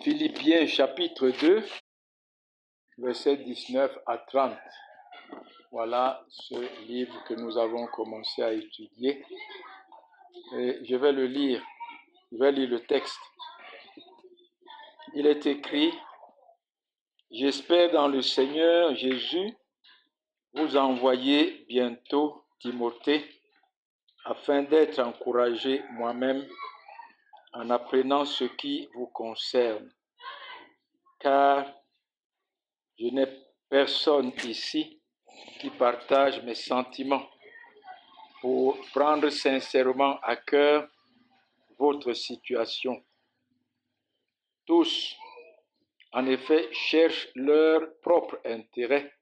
Philippiens chapitre 2, versets 19 à 30. Voilà ce livre que nous avons commencé à étudier. Et je vais le lire. Je vais lire le texte. Il est écrit: J'espère dans le Seigneur Jésus vous envoyer bientôt Timothée, afin d'être encouragé moi-même en apprenant ce qui vous concerne. Car je n'ai personne ici qui partage mes sentiments pour prendre sincèrement à cœur votre situation. Tous, en effet, cherchent leur propre intérêt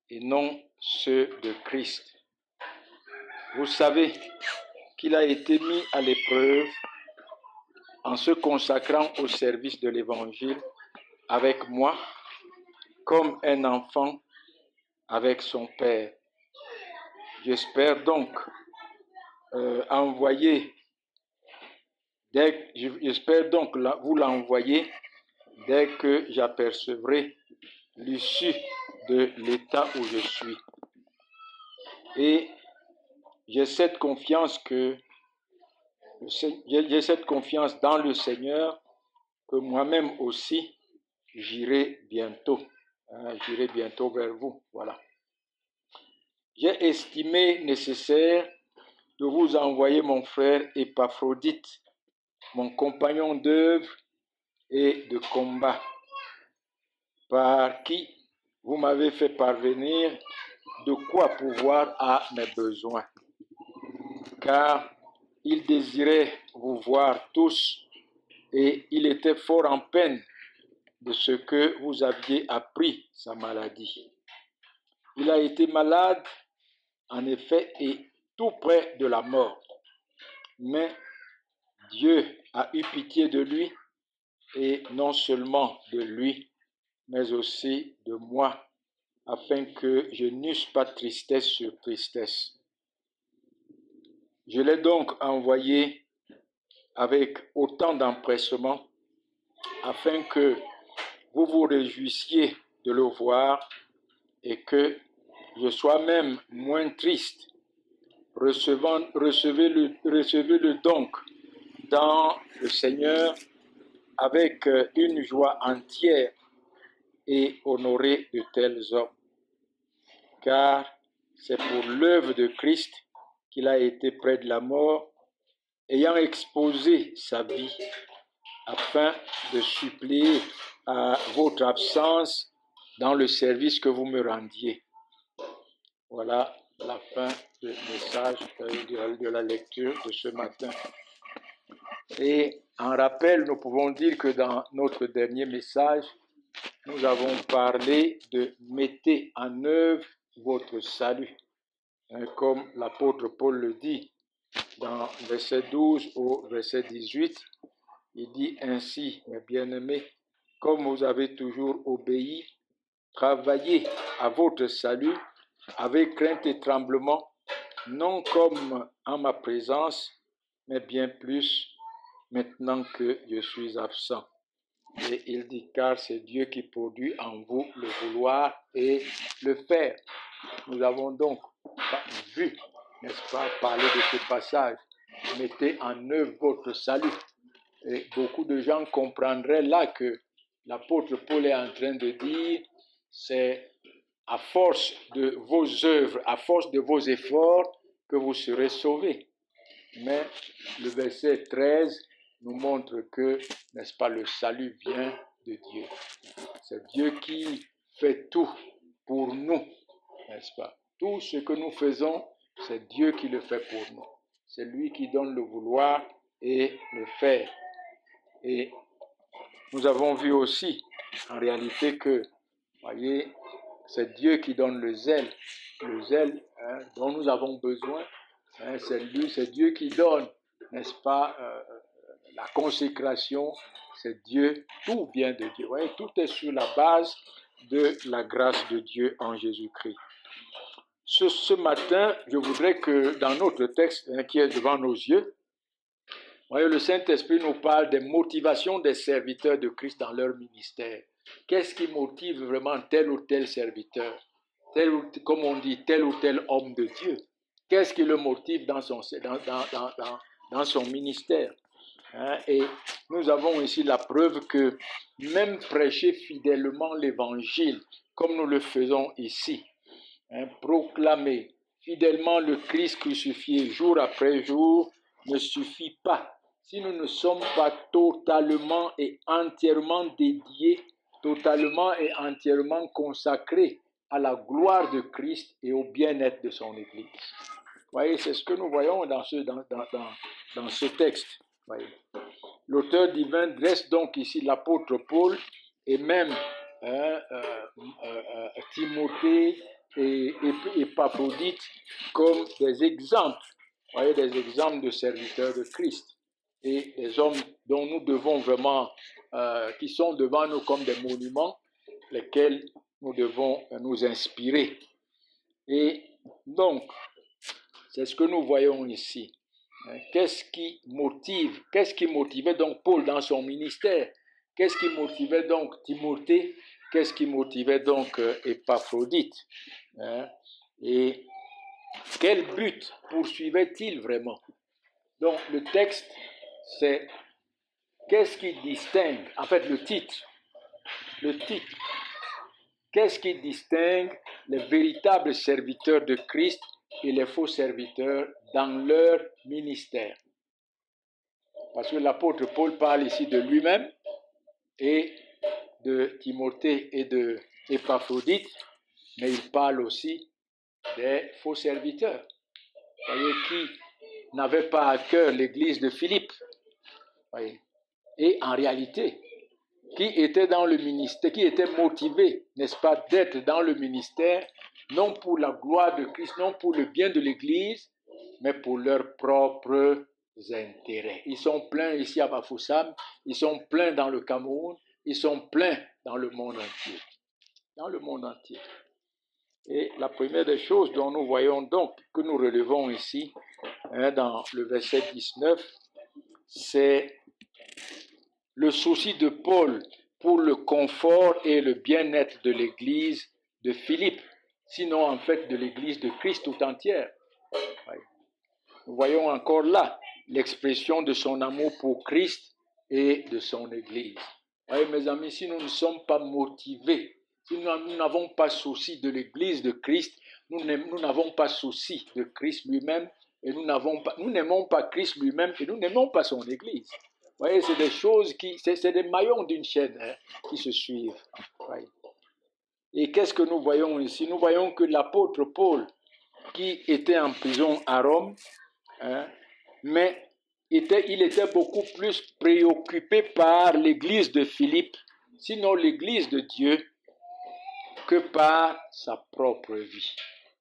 et non ceux de Christ. Vous savez qu'il a été mis à l'épreuve en se consacrant au service de l'Évangile avec moi, comme un enfant avec son père. J'espère donc vous l'envoyer dès que j'apercevrai l'issue de l'état où je suis. Et j'ai cette confiance dans le Seigneur que moi-même aussi j'irai bientôt vers vous. Voilà. J'ai estimé nécessaire de vous envoyer mon frère Épaphrodite, mon compagnon d'œuvre et de combat, par qui vous m'avez fait parvenir de quoi pourvoir à mes besoins. Car il désirait vous voir tous et il était fort en peine de ce que vous aviez appris sa maladie. Il a été malade, en effet, et tout près de la mort. Mais Dieu a eu pitié de lui, et non seulement de lui, mais aussi de moi, afin que je n'eusse pas tristesse sur tristesse. Je l'ai donc envoyé avec autant d'empressement, afin que vous vous réjouissiez de le voir et que je sois même moins triste. Recevez-le donc dans le Seigneur avec une joie entière et honorez de tels hommes. Car c'est pour l'œuvre de Christ qu'il a été près de la mort, ayant exposé sa vie, afin de suppléer à votre absence dans le service que vous me rendiez. Voilà la fin du message de la lecture de ce matin. Et en rappel, nous pouvons dire que dans notre dernier message, nous avons parlé de « mettez en œuvre votre salut », comme l'apôtre Paul le dit dans verset 12 au verset 18. Il dit ainsi: « Mes bien-aimés, comme vous avez toujours obéi, travaillez à votre salut avec crainte et tremblement, non comme en ma présence, mais bien plus maintenant que je suis absent. » Et il dit: « Car c'est Dieu qui produit en vous le vouloir et le faire. » Nous avons donc vu, n'est-ce pas, parler de ce passage. Mettez en œuvre votre salut. Et beaucoup de gens comprendraient là que l'apôtre Paul est en train de dire, c'est à force de vos œuvres, à force de vos efforts, que vous serez sauvés. Mais le verset 13 nous montre que, n'est-ce pas, le salut vient de Dieu. C'est Dieu qui fait tout pour nous, n'est-ce pas? Tout ce que nous faisons, c'est Dieu qui le fait pour nous. C'est lui qui donne le vouloir et le faire. Et nous avons vu aussi, en réalité, que, voyez, c'est Dieu qui donne le zèle dont nous avons besoin. C'est Dieu qui donne, n'est-ce pas, la consécration. C'est Dieu, tout vient de Dieu. Voyez, tout est sur la base de la grâce de Dieu en Jésus-Christ. Ce matin, je voudrais que dans notre texte qui est devant nos yeux, Voyez, le Saint-Esprit nous parle des motivations des serviteurs de Christ dans leur ministère. Qu'est-ce qui motive vraiment tel ou tel serviteur, comme on dit, tel ou tel homme de Dieu? Qu'est-ce qui le motive dans son ministère? Et nous avons ici la preuve que même prêcher fidèlement l'Évangile, comme nous le faisons ici, proclamer fidèlement le Christ crucifié jour après jour, ne suffit pas si nous ne sommes pas totalement et entièrement dédiés, totalement et entièrement consacrés à la gloire de Christ et au bien-être de son Église. Voyez, c'est ce que nous voyons dans ce texte. Voyez. L'auteur divin dresse donc ici l'apôtre Paul et même Timothée et Épaphrodite comme des exemples, voyez, des exemples de serviteurs de Christ et des hommes dont nous devons vraiment, qui sont devant nous comme des monuments, lesquels nous devons nous inspirer. Et donc, c'est ce que nous voyons ici. Qu'est-ce qui motivait donc Paul dans son ministère? Qu'est-ce qui motivait donc Timothée? Qu'est-ce qui motivait donc Épaphrodite? Et quel but poursuivait-il vraiment? Donc le texte, c'est qu'est-ce qui distingue, en fait le titre, qu'est-ce qui distingue les véritables serviteurs de Christ et les faux serviteurs dans leur ministère? Parce que l'apôtre Paul parle ici de lui-même et de Timothée et de Épaphrodite, mais il parle aussi des faux serviteurs, voyez, qui n'avaient pas à cœur l'église de Philippe, voyez, et en réalité, qui étaient dans le ministère, qui étaient motivés, n'est-ce pas, d'être dans le ministère, non pour la gloire de Christ, non pour le bien de l'église, mais pour leurs propres intérêts. Ils sont pleins ici à Bafoussam, ils sont pleins dans le Cameroun, ils sont pleins dans le monde entier. Dans le monde entier. Et la première des choses dont nous voyons donc, que nous relevons ici, dans le verset 19, c'est le souci de Paul pour le confort et le bien-être de l'église de Philippe, sinon en fait de l'église de Christ tout entière. Nous voyons encore là l'expression de son amour pour Christ et de son église. Voyez, mes amis, si nous ne sommes pas motivés, si nous n'avons pas souci de l'église de Christ, nous n'avons pas souci de Christ lui-même, et nous n'aimons pas Christ lui-même, et nous n'aimons pas son église. Vous voyez, c'est des choses c'est des maillons d'une chaîne qui se suivent. Voyez. Et qu'est-ce que nous voyons ici? Nous voyons que l'apôtre Paul, qui était en prison à Rome, mais il était beaucoup plus préoccupé par l'église de Philippe, sinon l'église de Dieu, que par sa propre vie.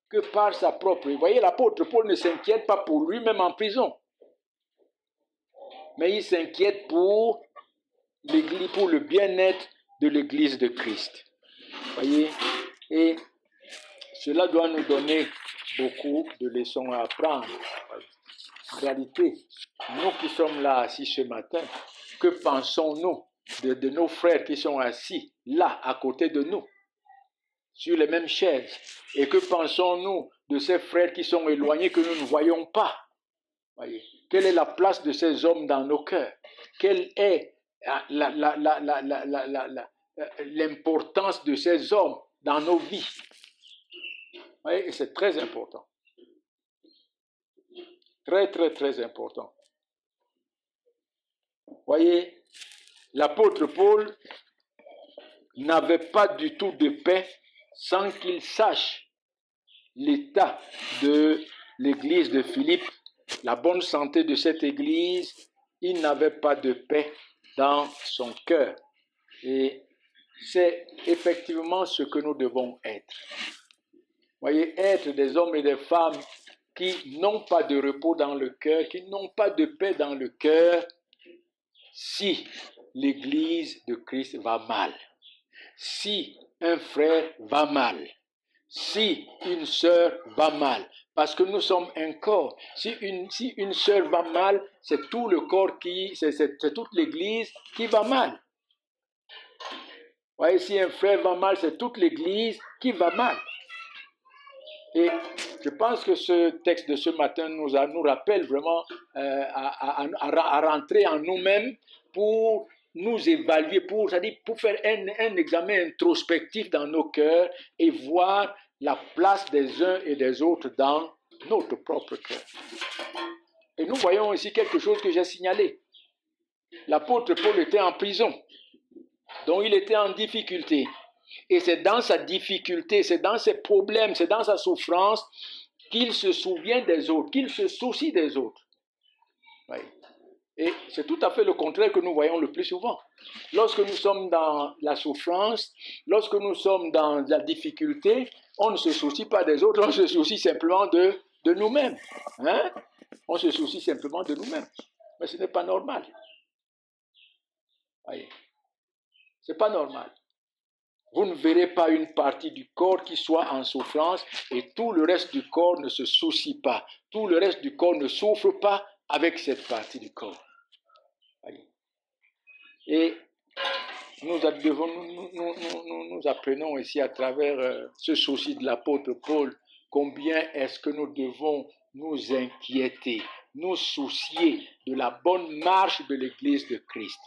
Que par sa propre vie. Vous voyez, l'apôtre Paul ne s'inquiète pas pour lui-même en prison, mais il s'inquiète pour le bien-être de l'église de Christ. Vous voyez, et cela doit nous donner beaucoup de leçons à apprendre. En réalité, nous qui sommes là assis ce matin, que pensons-nous de nos frères qui sont assis là à côté de nous, sur les mêmes chaises? Et que pensons-nous de ces frères qui sont éloignés, que nous ne voyons pas? Voyez, quelle est la place de ces hommes dans nos cœurs? Quelle est l'importance de ces hommes dans nos vies? Voyez, et c'est très important. Très, très, très important. Voyez, l'apôtre Paul n'avait pas du tout de paix sans qu'il sache l'état de l'église de Philippe, la bonne santé de cette église. Il n'avait pas de paix dans son cœur. Et c'est effectivement ce que nous devons être. Voyez, être des hommes et des femmes qui n'ont pas de repos dans le cœur, qui n'ont pas de paix dans le cœur, si l'église de Christ va mal, si un frère va mal, si une sœur va mal. Parce que nous sommes un corps. Si une sœur va mal, c'est tout le corps c'est toute l'église qui va mal. Voyez, si un frère va mal, c'est toute l'église qui va mal. Et je pense que ce texte de ce matin nous rappelle vraiment à rentrer en nous-mêmes pour nous évaluer, pour faire un examen introspectif dans nos cœurs et voir la place des uns et des autres dans notre propre cœur. Et nous voyons ici quelque chose que j'ai signalé. L'apôtre Paul était en prison, donc il était en difficulté. Et c'est dans sa difficulté, c'est dans ses problèmes, c'est dans sa souffrance qu'il se souvient des autres, qu'il se soucie des autres. Oui. Et c'est tout à fait le contraire que nous voyons le plus souvent. Lorsque nous sommes dans la souffrance, lorsque nous sommes dans la difficulté, on ne se soucie pas des autres, on se soucie simplement de nous-mêmes. Hein? On se soucie simplement de nous-mêmes. Mais ce n'est pas normal. Oui. Ce n'est pas normal. Vous ne verrez pas une partie du corps qui soit en souffrance et tout le reste du corps ne se soucie pas. Tout le reste du corps ne souffre pas avec cette partie du corps. Et nous apprenons ici à travers ce souci de l'apôtre Paul combien est-ce que nous devons nous inquiéter, nous soucier de la bonne marche de l'Église de Christ,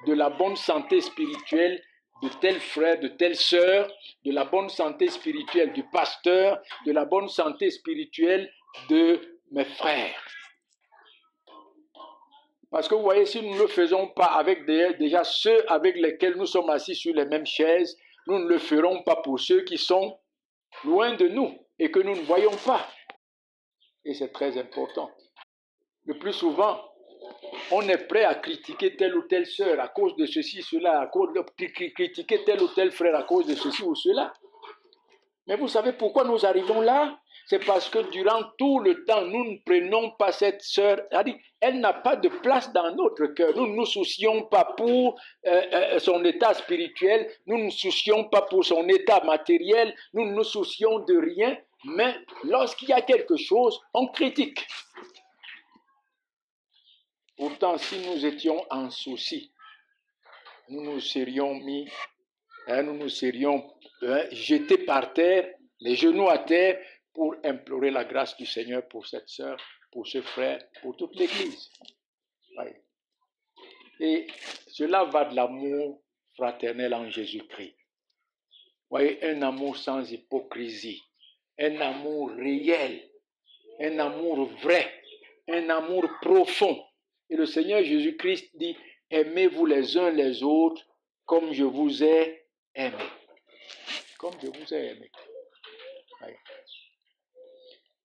de la bonne santé spirituelle de tel frère, de telle sœur, de la bonne santé spirituelle du pasteur, de la bonne santé spirituelle de mes frères. Parce que vous voyez, si nous ne le faisons pas avec déjà ceux avec lesquels nous sommes assis sur les mêmes chaises, nous ne le ferons pas pour ceux qui sont loin de nous et que nous ne voyons pas. Et c'est très important. Le plus souvent, on est prêt à critiquer telle ou telle sœur à cause de ceci, cela, à cause de critiquer tel ou tel frère à cause de ceci ou cela. Mais vous savez pourquoi nous arrivons là? C'est parce que durant tout le temps, nous ne prenons pas cette sœur. Elle n'a pas de place dans notre cœur. Nous ne nous soucions pas pour son état spirituel. Nous ne nous soucions pas pour son état matériel. Nous ne nous soucions de rien. Mais lorsqu'il y a quelque chose, on critique. Pourtant, si nous étions en souci, nous nous serions jetés par terre, les genoux à terre, pour implorer la grâce du Seigneur pour cette sœur, pour ce frère, pour toute l'Église. Oui. Et cela va de l'amour fraternel en Jésus-Christ. Voyez, un amour sans hypocrisie, un amour réel, un amour vrai, un amour profond. Et le Seigneur Jésus-Christ dit, aimez-vous les uns les autres comme je vous ai aimé. Comme je vous ai aimé. Oui.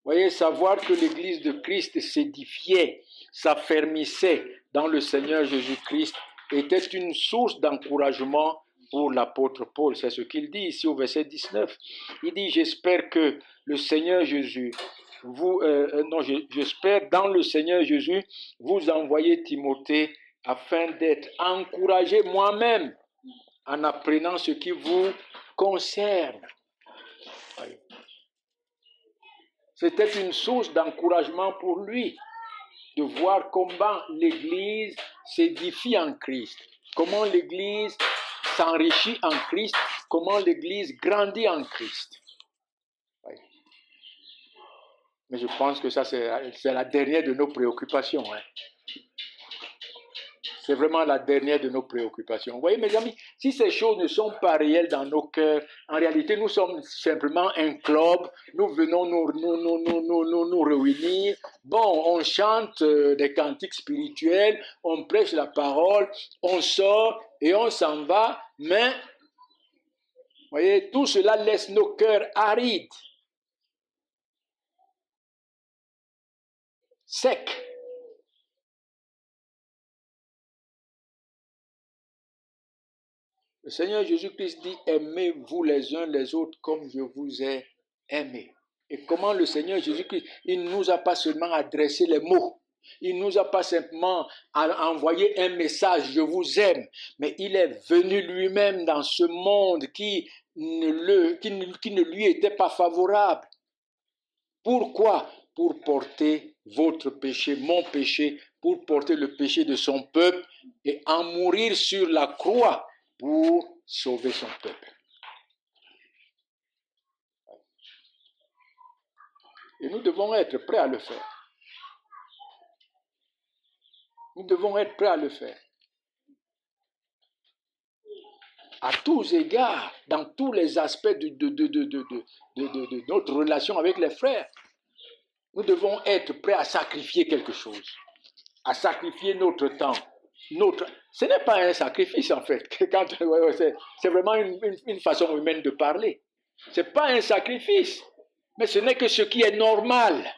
Voyez, savoir que l'Église de Christ s'édifiait, s'affermissait dans le Seigneur Jésus-Christ était une source d'encouragement pour l'apôtre Paul. C'est ce qu'il dit ici au verset 19. Il dit, j'espère que le Seigneur Jésus, j'espère dans le Seigneur Jésus, vous envoyer Timothée afin d'être encouragé moi-même en apprenant ce qui vous concerne. C'était une source d'encouragement pour lui de voir comment l'Église s'édifie en Christ, comment l'Église s'enrichit en Christ, comment l'Église grandit en Christ. Oui. Mais je pense que ça, c'est la dernière de nos préoccupations. Hein. C'est vraiment la dernière de nos préoccupations. Vous voyez, mes amis, si ces choses ne sont pas réelles dans nos cœurs, en réalité, nous sommes simplement un club. Nous venons nous réunir. Bon, on chante des cantiques spirituels, on prêche la parole, on sort et on s'en va. Mais, vous voyez, tout cela laisse nos cœurs arides, secs. Le Seigneur Jésus-Christ dit, aimez-vous les uns les autres comme je vous ai aimé. Et comment le Seigneur Jésus-Christ, il ne nous a pas seulement adressé les mots, Il ne nous a pas simplement envoyé un message, je vous aime, mais il est venu lui-même dans ce monde qui ne lui était pas favorable. Pourquoi? Pour porter votre péché, mon péché, pour porter le péché de son peuple et en mourir sur la croix pour sauver son peuple. Et nous devons être prêts à le faire. Nous devons être prêts à le faire. À tous égards, dans tous les aspects de notre relation avec les frères. Nous devons être prêts à sacrifier quelque chose, à sacrifier notre temps. Ce n'est pas un sacrifice en fait, c'est vraiment une façon humaine de parler. Ce n'est pas un sacrifice, mais ce n'est que ce qui est normal.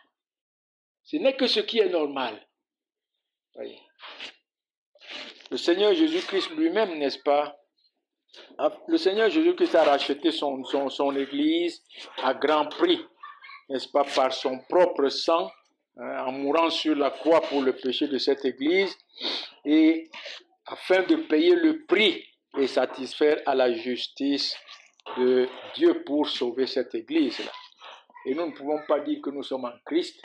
Ce n'est que ce qui est normal. Voyez. Le Seigneur Jésus-Christ lui-même, n'est-ce pas? Le Seigneur Jésus-Christ a racheté son Église à grand prix, n'est-ce pas, par son propre sang, en mourant sur la croix pour le péché de cette Église, et afin de payer le prix et satisfaire à la justice de Dieu pour sauver cette Église-là. Et nous ne pouvons pas dire que nous sommes en Christ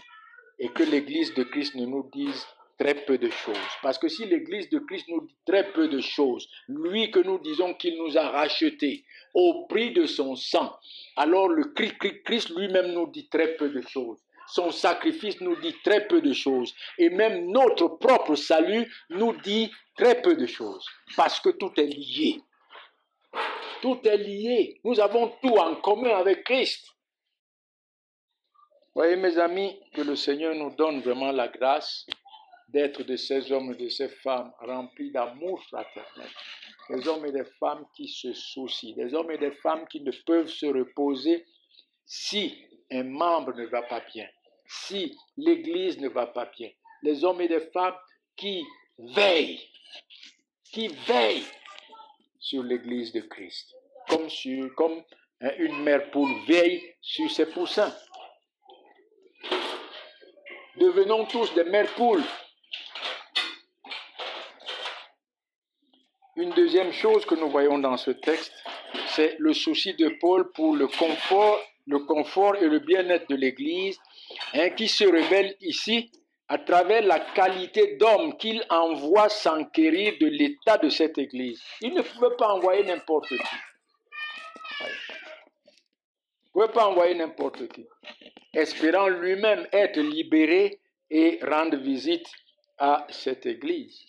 et que l'Église de Christ ne nous dise très peu de choses. Parce que si l'Église de Christ nous dit très peu de choses, lui que nous disons qu'il nous a rachetés au prix de son sang, alors le Christ lui-même nous dit très peu de choses. Son sacrifice nous dit très peu de choses. Et même notre propre salut nous dit très peu de choses. Parce que tout est lié. Tout est lié. Nous avons tout en commun avec Christ. Voyez mes amis, que le Seigneur nous donne vraiment la grâce d'être de ces hommes et de ces femmes remplis d'amour fraternel. Des hommes et des femmes qui se soucient. Des hommes et des femmes qui ne peuvent se reposer si un membre ne va pas bien. Si l'Église ne va pas bien. Des hommes et des femmes qui veillent sur l'Église de Christ. Comme une mère poule veille sur ses poussins. Devenons tous des mères poules. Une deuxième chose que nous voyons dans ce texte, c'est le souci de Paul pour le confort et le bien-être de l'Église, qui se révèle ici à travers la qualité d'homme qu'il envoie s'enquérir de l'état de cette Église. Il ne pouvait pas envoyer n'importe qui. Il ne pouvait pas envoyer n'importe qui. Espérant lui-même être libéré et rendre visite à cette Église.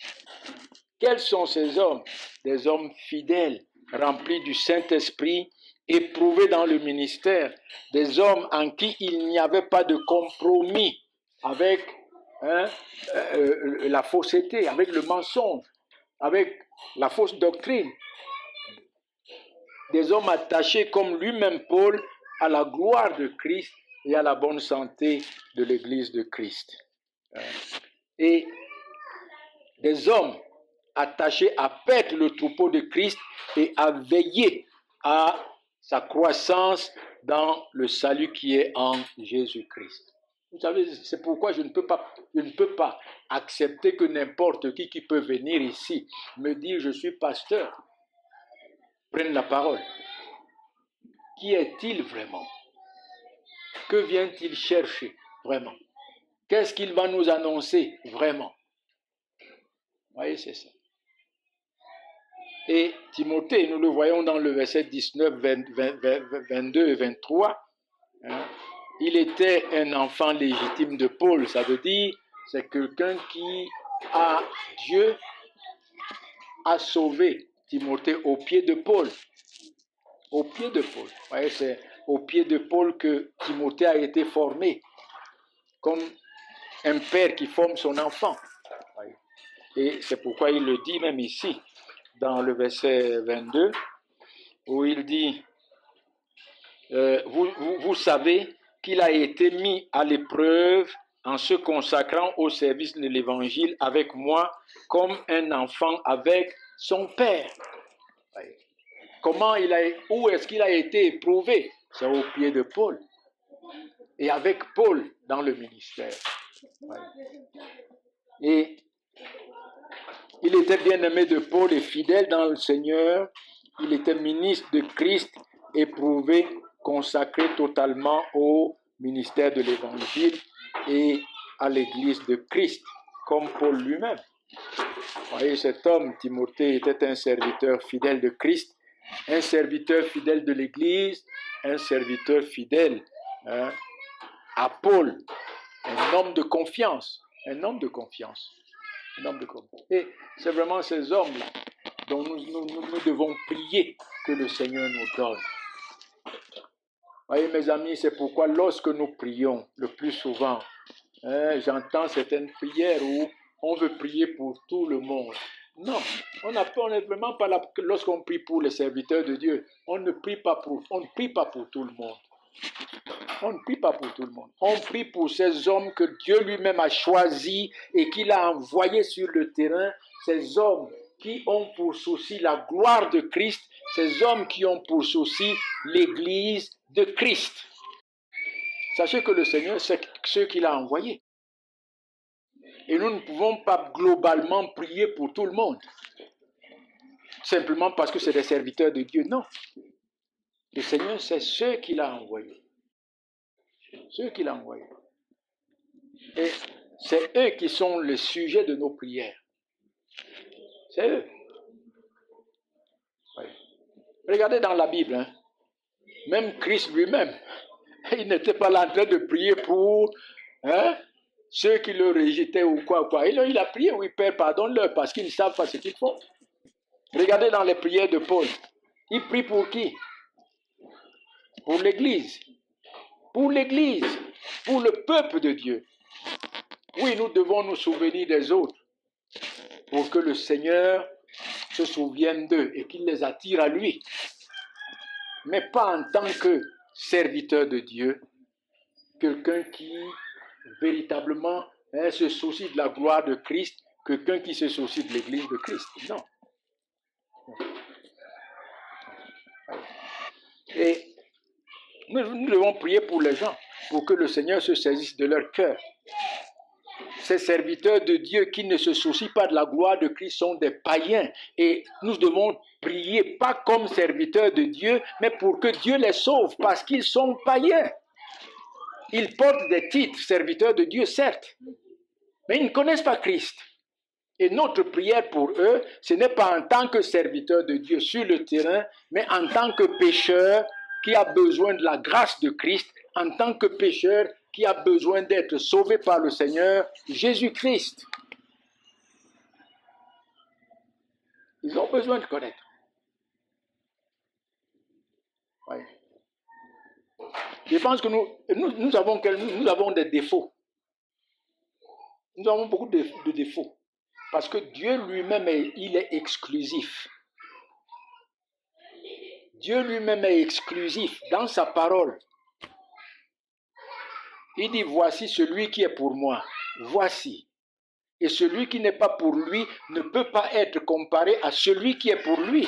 Quels sont ces hommes? Des hommes fidèles, remplis du Saint-Esprit, éprouvés dans le ministère, des hommes en qui il n'y avait pas de compromis avec la fausseté, avec le mensonge, avec la fausse doctrine. Des hommes attachés comme lui-même Paul à la gloire de Christ et à la bonne santé de l'Église de Christ. Et des hommes attachés à paître le troupeau de Christ et à veiller à sa croissance dans le salut qui est en Jésus-Christ. Vous savez, c'est pourquoi je ne peux pas accepter que n'importe qui peut venir ici me dire je suis pasteur, prenne la parole. Qui est-il vraiment? Que vient-il chercher vraiment? Qu'est-ce qu'il va nous annoncer vraiment? Vous voyez, c'est ça. Et Timothée, nous le voyons dans le verset 19, 22 et 23, il était un enfant légitime de Paul. Ça veut dire, c'est quelqu'un qui Dieu a sauvé Timothée au pied de Paul. Au pied de Paul. Vous voyez, c'est au pied de Paul que Timothée a été formé, comme un père qui forme son enfant. Et c'est pourquoi il le dit même ici, dans le verset 22, où il dit, vous savez qu'il a été mis à l'épreuve en se consacrant au service de l'Évangile avec moi, comme un enfant avec son père. Où est-ce qu'il a été éprouvé? C'est au pied de Paul. Et avec Paul dans le ministère. Et il était bien-aimé de Paul et fidèle dans le Seigneur. Il était ministre de Christ, éprouvé, consacré totalement au ministère de l'Évangile et à l'Église de Christ, comme Paul lui-même. Vous voyez, cet homme, Timothée, était un serviteur fidèle de Christ, un serviteur fidèle de l'Église, un serviteur fidèle à Paul, un homme de confiance, un homme de confiance. Un homme de confiance. Et c'est vraiment ces hommes-là dont nous devons prier que le Seigneur nous donne. Voyez, mes amis, c'est pourquoi lorsque nous prions le plus souvent, j'entends certaines prières où on veut prier pour tout le monde. Non, on n'est vraiment pas là. Lorsqu'on prie pour les serviteurs de Dieu, on ne prie pas pour tout le monde. On ne prie pas pour tout le monde. On prie pour ces hommes que Dieu lui-même a choisis et qu'il a envoyés sur le terrain, ces hommes qui ont pour souci la gloire de Christ, ces hommes qui ont pour souci l'Église de Christ. Sachez que le Seigneur, c'est ceux qu'il a envoyés. Et nous ne pouvons pas globalement prier pour tout le monde, simplement parce que c'est des serviteurs de Dieu. Non. Le Seigneur, c'est ceux qu'il a envoyés. Ceux qu'il a envoyés. Et c'est eux qui sont le sujet de nos prières. C'est eux. Oui. Regardez dans la Bible, hein. Même Christ lui-même, il n'était pas là en train de prier pour ceux qui le rejetaient ou quoi. Il a prié, oui, Père, pardonne-leur parce qu'ils ne savent pas ce qu'ils font. Regardez dans les prières de Paul. Il prie pour qui? Pour l'Église. Pour l'Église. Pour le peuple de Dieu. Oui, nous devons nous souvenir des autres pour que le Seigneur se souvienne d'eux et qu'il les attire à lui. Mais pas en tant que serviteur de Dieu, quelqu'un qui véritablement se soucie de la gloire de Christ, quelqu'un qui se soucie de l'Église de Christ. Non. Et nous devons prier pour les gens, pour que le Seigneur se saisisse de leur cœur. Ces serviteurs de Dieu qui ne se soucient pas de la gloire de Christ sont des païens. Et nous devons prier pas comme serviteurs de Dieu, mais pour que Dieu les sauve parce qu'ils sont païens. Ils portent des titres, serviteurs de Dieu, certes, mais ils ne connaissent pas Christ. Et notre prière pour eux, ce n'est pas en tant que serviteurs de Dieu sur le terrain, mais en tant que pécheur qui a besoin de la grâce de Christ, en tant que pécheur qui a besoin d'être sauvé par le Seigneur Jésus-Christ. Ils ont besoin de connaître. Oui. Je pense que nous avons des défauts. Nous avons beaucoup de défauts. Parce que Dieu lui-même, il est exclusif. Dieu lui-même est exclusif dans sa parole. Il dit, voici celui qui est pour moi. Voici. Et celui qui n'est pas pour lui ne peut pas être comparé à celui qui est pour lui.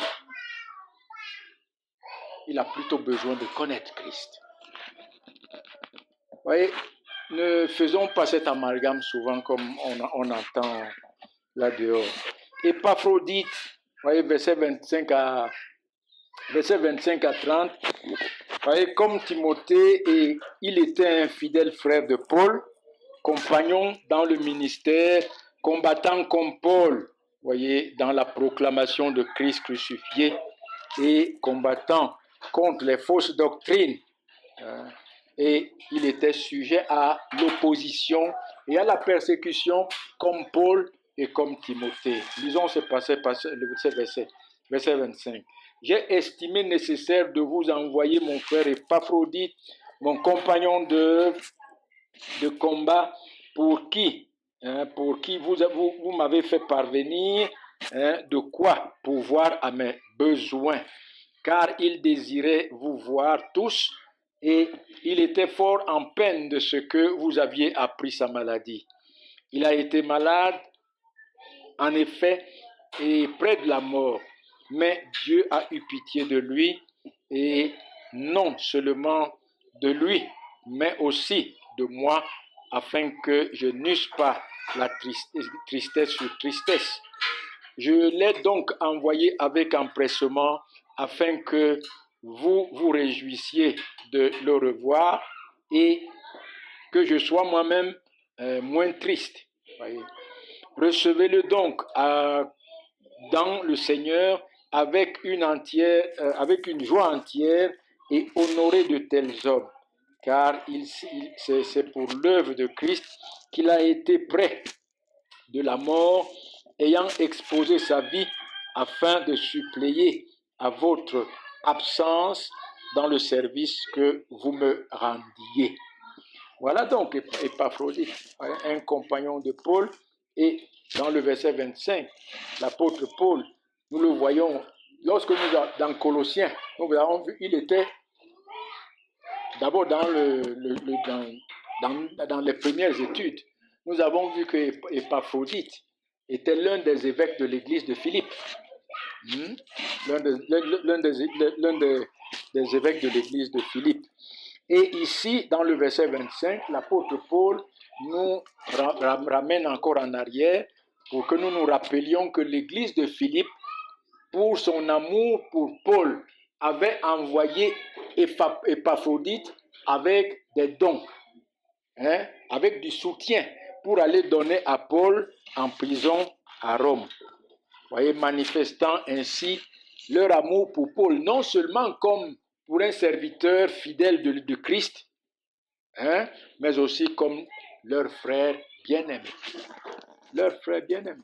Il a plutôt besoin de connaître Christ. Vous voyez, ne faisons pas cet amalgame souvent comme on entend là dehors. Épaphrodite, vous voyez, verset 25 à 30, vous voyez, comme Timothée, et il était un fidèle frère de Paul, compagnon dans le ministère, combattant comme Paul, vous voyez, dans la proclamation de Christ crucifié, et combattant contre les fausses doctrines. Et il était sujet à l'opposition et à la persécution comme Paul et comme Timothée. Lisons ce verset 25. J'ai estimé nécessaire de vous envoyer mon frère Épaphrodite, mon compagnon de combat, pour qui vous m'avez fait parvenir de quoi pourvoir à mes besoins, car il désirait vous voir tous, et il était fort en peine de ce que vous aviez appris sa maladie. Il a été malade, en effet, et près de la mort, mais Dieu a eu pitié de lui, et non seulement de lui, mais aussi de moi, afin que je n'eusse pas la tristesse sur tristesse. Je l'ai donc envoyé avec empressement afin que vous vous réjouissiez de le revoir et que je sois moi-même moins triste. Voyez. Recevez-le donc dans le Seigneur avec une joie entière et honorez de tels hommes, car c'est pour l'œuvre de Christ qu'il a été près de la mort, ayant exposé sa vie afin de suppléer à votre absence dans le service que vous me rendiez. Voilà donc Épaphrodite, un compagnon de Paul, et dans le verset 25, l'apôtre Paul, nous le voyons, lorsque nous dans Colossiens, nous avons vu, il était d'abord dans les premières études, nous avons vu que Épaphrodite était l'un des évêques de l'église de Philippe. L'un des évêques de l'église de Philippe. Et ici, dans le verset 25, l'apôtre Paul nous ramène encore en arrière pour que nous nous rappelions que l'église de Philippe, pour son amour pour Paul, avait envoyé Épaphrodite avec des dons, avec du soutien pour aller donner à Paul en prison à Rome. Vous voyez, manifestant ainsi leur amour pour Paul, non seulement comme pour un serviteur fidèle de Christ, mais aussi comme leur frère bien-aimé. Leur frère bien-aimé.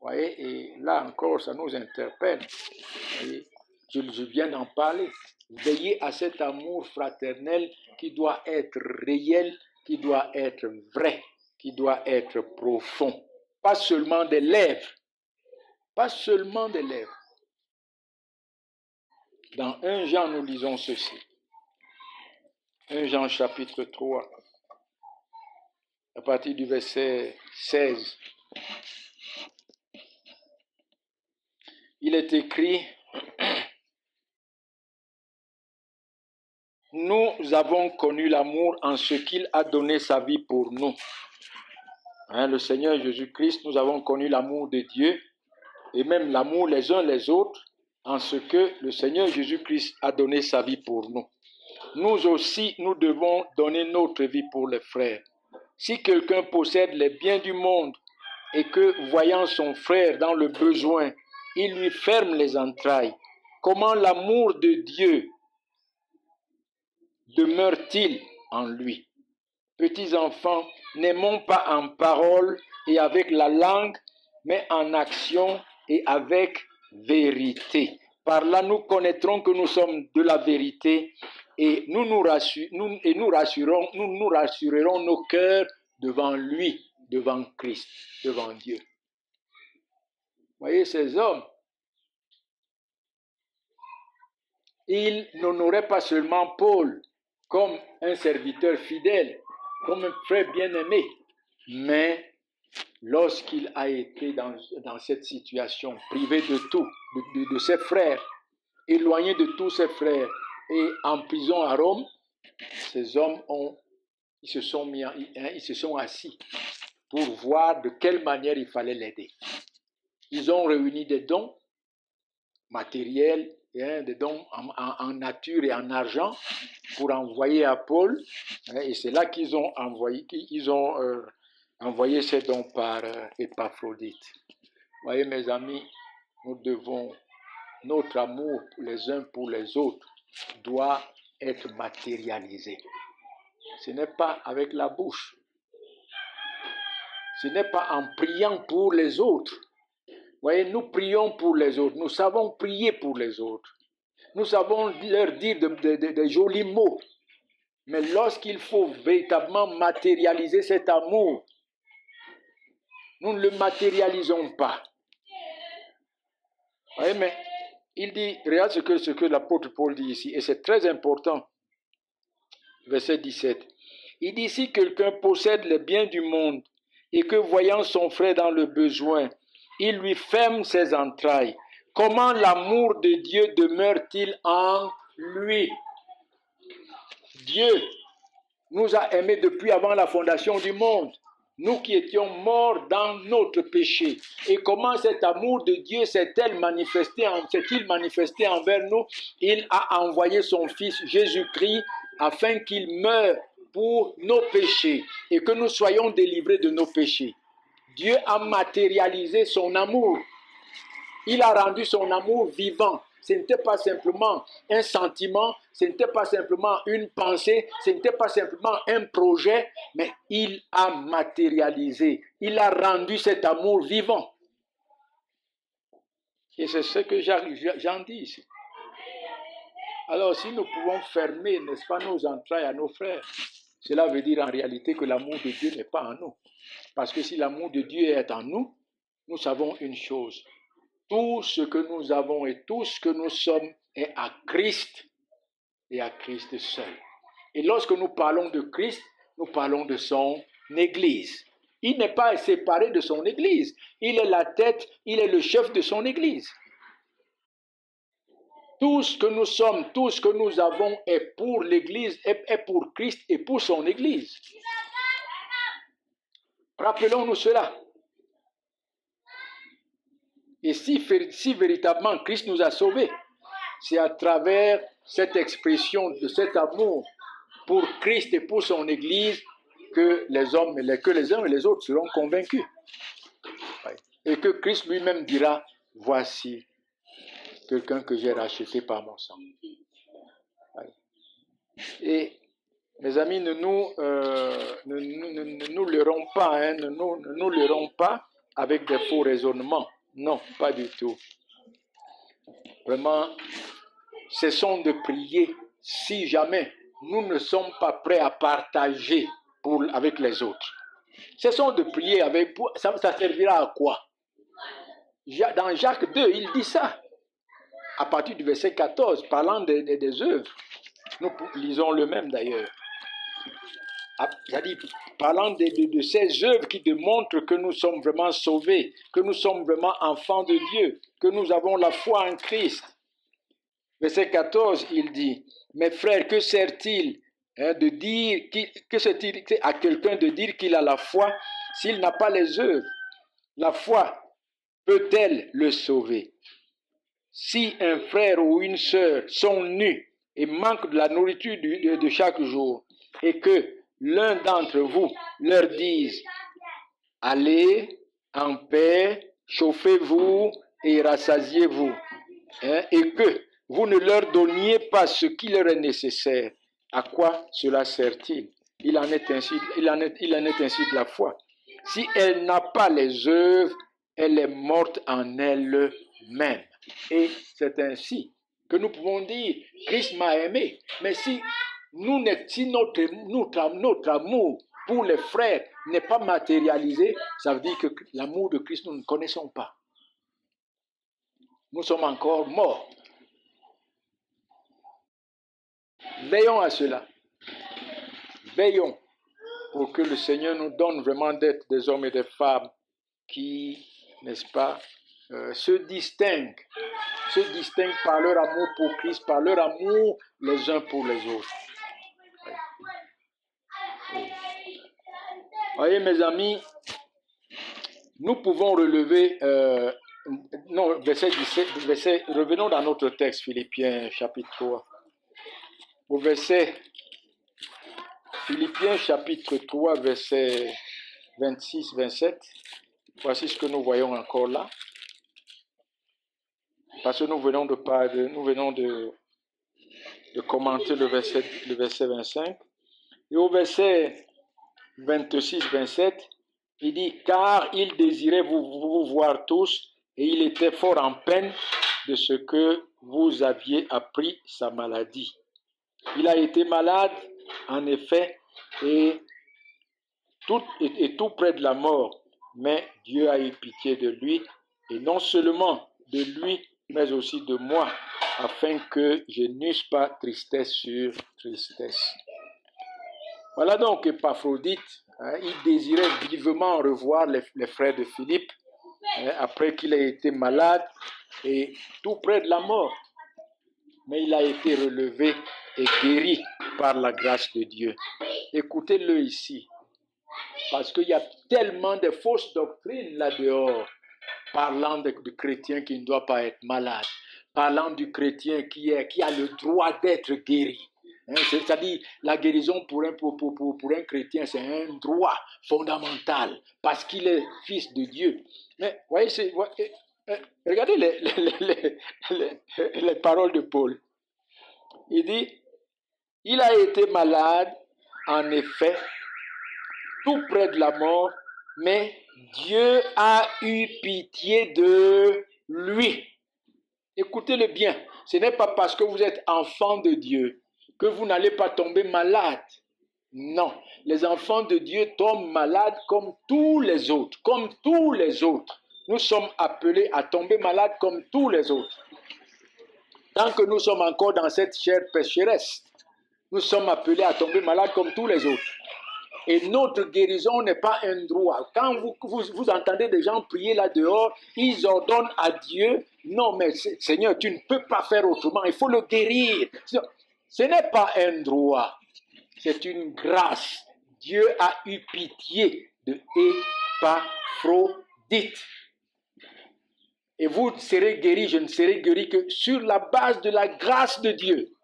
Vous voyez, et là encore, ça nous interpelle. Vous voyez, je viens d'en parler. Veillez à cet amour fraternel qui doit être réel, qui doit être vrai, qui doit être profond. Pas seulement des lèvres. Pas seulement des lèvres. Dans 1 Jean, nous lisons ceci. 1 Jean chapitre 3, à partir du verset 16. Il est écrit, « Nous avons connu l'amour en ce qu'il a donné sa vie pour nous. » Le Seigneur Jésus-Christ, nous avons connu l'amour de Dieu et même l'amour les uns les autres en ce que le Seigneur Jésus-Christ a donné sa vie pour nous. Nous aussi, nous devons donner notre vie pour les frères. Si quelqu'un possède les biens du monde et que, voyant son frère dans le besoin, il lui ferme les entrailles, comment l'amour de Dieu demeure-t-il en lui? Petits enfants, n'aimons pas en parole et avec la langue, mais en action et avec vérité. Par là, nous connaîtrons que nous sommes de la vérité et nous rassurerons nos cœurs devant lui, devant Christ, devant Dieu. Vous voyez, ces hommes, ils n'honoraient pas seulement Paul comme un serviteur fidèle, comme un frère bien-aimé, mais lorsqu'il a été dans cette situation, privé de tout, de ses frères, éloigné de tous ses frères et en prison à Rome, ces hommes ils se sont assis pour voir de quelle manière il fallait l'aider. Ils ont réuni des dons matériels, des dons en nature et en argent pour envoyer à Paul, et c'est là qu'ils ont envoyé ces dons par Épaphrodite. Vous voyez, mes amis, notre amour les uns pour les autres doit être matérialisé. Ce n'est pas avec la bouche. Ce n'est pas en priant pour les autres. Vous voyez, nous prions pour les autres. Nous savons prier pour les autres. Nous savons leur dire de jolis mots. Mais lorsqu'il faut véritablement matérialiser cet amour, nous ne le matérialisons pas. Vous voyez, mais il dit, regarde ce que l'apôtre Paul dit ici, et c'est très important. Verset 17. Il dit, si quelqu'un possède les biens du monde et que voyant son frère dans le besoin, il lui ferme ses entrailles, comment l'amour de Dieu demeure-t-il en lui? Dieu nous a aimés depuis avant la fondation du monde. nous qui étions morts dans notre péché. Et comment cet amour de Dieu s'est-il manifesté envers nous? Il a envoyé son Fils Jésus-Christ afin qu'il meure pour nos péchés et que nous soyons délivrés de nos péchés. Dieu a matérialisé son amour. Il a rendu son amour vivant. Ce n'était pas simplement un sentiment, ce n'était pas simplement une pensée, ce n'était pas simplement un projet, mais il a matérialisé. Il a rendu cet amour vivant. Et c'est ce que j'en dis ici. Alors si nous pouvons fermer, n'est-ce pas, nos entrailles à nos frères, cela veut dire en réalité que l'amour de Dieu n'est pas en nous. Parce que si l'amour de Dieu est en nous, nous savons une chose. Tout ce que nous avons et tout ce que nous sommes est à Christ et à Christ seul. Et lorsque nous parlons de Christ, nous parlons de son Église. Il n'est pas séparé de son Église. Il est la tête, il est le chef de son Église. Tout ce que nous sommes, tout ce que nous avons est pour l'Église, est pour Christ et pour son Église. Rappelons-nous cela. Et si véritablement Christ nous a sauvés, c'est à travers cette expression de cet amour pour Christ et pour son Église que les uns et les autres seront convaincus. Et que Christ lui-même dira, voici quelqu'un que j'ai racheté par mon sang. Et mes amis, ne nous leurrons pas, hein, ne nous leurrons pas avec des faux raisonnements. Non, pas du tout. Vraiment, cessons de prier si jamais nous ne sommes pas prêts à partager avec les autres. Cessons de prier ça servira à quoi? Dans Jacques 2, il dit ça. À partir du verset 14, parlant des œuvres. Nous lisons le même d'ailleurs. C'est-à-dire, parlant de ces œuvres qui démontrent que nous sommes vraiment sauvés, que nous sommes vraiment enfants de Dieu, que nous avons la foi en Christ. Verset 14, il dit, « Mes frères, que sert-il à quelqu'un de dire qu'il a la foi s'il n'a pas les œuvres? La foi peut-elle le sauver? Si un frère ou une sœur sont nus et manquent de la nourriture de chaque jour, et que l'un d'entre vous leur dise, allez en paix, chauffez-vous et rassasiez-vous, et que vous ne leur donniez pas ce qui leur est nécessaire, à quoi cela sert-il? Il en est ainsi de la foi. Si elle n'a pas les œuvres, elle est morte en elle-même. Et c'est ainsi que nous pouvons dire, Christ m'a aimé. Mais si notre amour pour les frères n'est pas matérialisé, ça veut dire que l'amour de Christ, nous ne connaissons pas. Nous sommes encore morts. Veillons à cela. Veillons pour que le Seigneur nous donne vraiment d'être des hommes et des femmes qui, n'est-ce pas, se distinguent par leur amour pour Christ, par leur amour les uns pour les autres. Voyez mes amis, nous pouvons relever, verset 17, revenons dans notre texte, Philippiens chapitre 3. Au verset, Philippiens chapitre 3, verset 26-27, voici ce que nous voyons encore là. Parce que nous venons de commenter le verset 25. Et au verset 26-27, il dit, car il désirait vous voir tous, et il était fort en peine de ce que vous aviez appris sa maladie. Il a été malade, en effet, et tout près de la mort, mais Dieu a eu pitié de lui, et non seulement de lui, mais aussi de moi, afin que je n'eusse pas tristesse sur tristesse. Voilà donc Épaphrodite, il désirait vivement revoir les frères de Philippe, après qu'il ait été malade et tout près de la mort. Mais il a été relevé et guéri par la grâce de Dieu. Écoutez-le ici. Parce qu'il y a tellement de fausses doctrines là-dehors, parlant du chrétien qui ne doit pas être malade, parlant du chrétien qui a le droit d'être guéri. C'est-à-dire, la guérison pour un chrétien, c'est un droit fondamental, parce qu'il est fils de Dieu. Mais voyez, regardez les paroles de Paul. Il dit, il a été malade, en effet, tout près de la mort, mais Dieu a eu pitié de lui. Écoutez-le bien, ce n'est pas parce que vous êtes enfant de Dieu que vous n'allez pas tomber malade. Non, les enfants de Dieu tombent malades comme tous les autres, comme tous les autres. Nous sommes appelés à tomber malades comme tous les autres. Tant que nous sommes encore dans cette chair pécheresse, nous sommes appelés à tomber malades comme tous les autres. Et notre guérison n'est pas un droit. Quand vous entendez des gens prier là dehors, ils ordonnent à Dieu, non mais Seigneur, tu ne peux pas faire autrement, il faut le guérir. Ce n'est pas un droit, c'est une grâce. Dieu a eu pitié de Épaphrodite. Et vous serez guéris, je ne serai guéri que sur la base de la grâce de Dieu.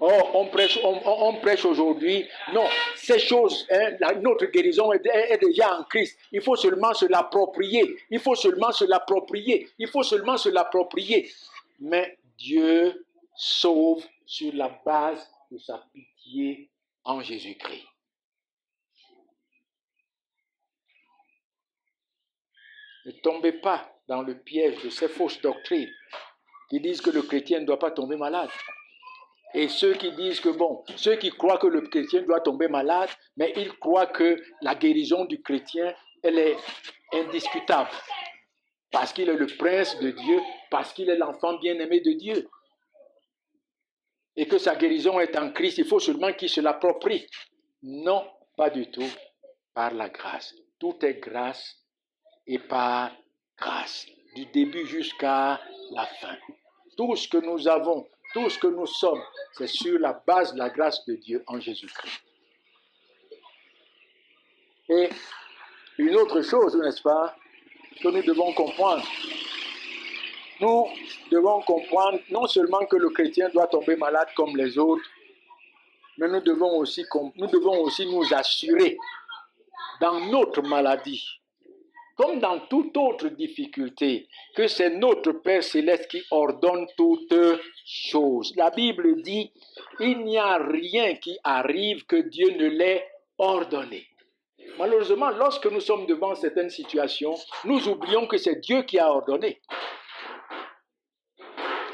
Oh, on prêche aujourd'hui. Non, ces choses, notre guérison est déjà en Christ. Il faut seulement se l'approprier. Il faut seulement se l'approprier. Il faut seulement se l'approprier. Mais Dieu sauve sur la base de sa pitié en Jésus-Christ. Ne tombez pas dans le piège de ces fausses doctrines qui disent que le chrétien ne doit pas tomber malade. Et ceux qui disent que, ceux qui croient que le chrétien doit tomber malade, mais ils croient que la guérison du chrétien, elle est indiscutable. Parce qu'il est le prince de Dieu, parce qu'il est l'enfant bien-aimé de Dieu. Et que sa guérison est en Christ, il faut seulement qu'il se l'approprie. Non, pas du tout, par la grâce. Tout est grâce et par grâce, du début jusqu'à la fin. Tout ce que nous avons, tout ce que nous sommes, c'est sur la base de la grâce de Dieu en Jésus-Christ. Et une autre chose, n'est-ce pas, que nous devons comprendre. Nous devons comprendre non seulement que le chrétien doit tomber malade comme les autres, mais nous devons aussi nous assurer dans notre maladie, comme dans toute autre difficulté, que c'est notre Père Céleste qui ordonne toutes choses. La Bible dit, il n'y a rien qui arrive que Dieu ne l'ait ordonné. Malheureusement, lorsque nous sommes devant certaines situations, nous oublions que c'est Dieu qui a ordonné.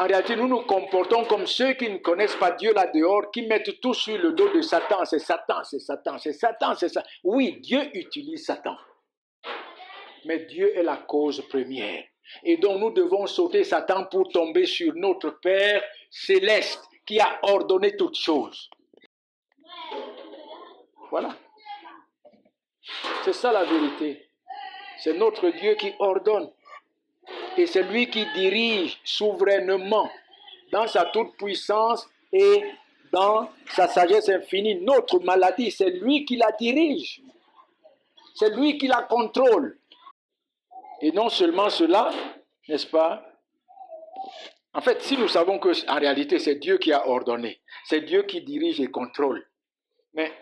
En réalité, nous nous comportons comme ceux qui ne connaissent pas Dieu là dehors, qui mettent tout sur le dos de Satan. C'est Satan, c'est Satan, c'est Satan, c'est ça. Oui, Dieu utilise Satan. Mais Dieu est la cause première. Et donc nous devons sauter Satan pour tomber sur notre Père Céleste qui a ordonné toutes choses. Voilà. C'est ça la vérité. C'est notre Dieu qui ordonne. Et c'est lui qui dirige souverainement dans sa toute-puissance et dans sa sagesse infinie. Notre maladie, c'est lui qui la dirige. C'est lui qui la contrôle. Et non seulement cela, n'est-ce pas? En fait, si nous savons qu'en réalité, c'est Dieu qui a ordonné, c'est Dieu qui dirige et contrôle, mais